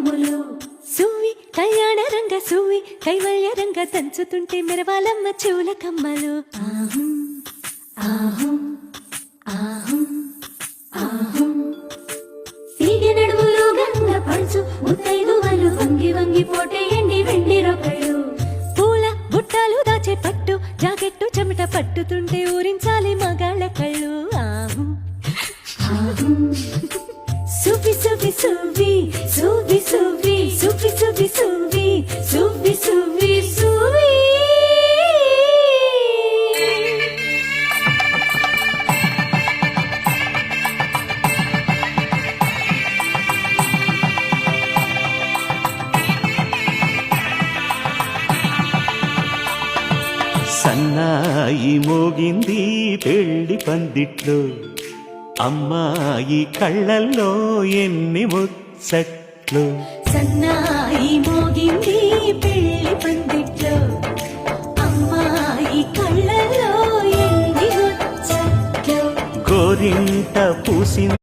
కొమ్ములు. సువ్వి కళ్యాణ రంగ సువ్వి కైవల్య రంగ దంచుతుంటే మెరవాలమ్మ చెవుల కమ్మలు. ఆహం ఆహం ఆహం ఆహం. తీగ నడుములు గంగ పడుచు ముత్తైదువలు వంగి వంగి పోటేయండి వెండి రొక్కలు. పూల బుట్టలు దాచే పట్టు జాకెట్టు చెమట పట్టుతుంటే ఊరించాలి మగాళ్ళ కళ్ళు. ఆహం ఆహం. సువ్వి సువ్వి సువ్వి సువ్వి సువ్వి సువ్వి సువ్వి సువ్వి సువ్వి సువ్వి సువ్వి. సన్నాయి మోగింది పెళ్లి పందిట్లో, అమ్మాయి కళ్ళల్లో ఎన్ని ముచ్చట్లు. సన్నాయి మోగింది పెళ్లి పందిట్లో, అమ్మాయి కళ్ళలో ఎన్ని ముచ్చట్లు. గోరింట పూసింది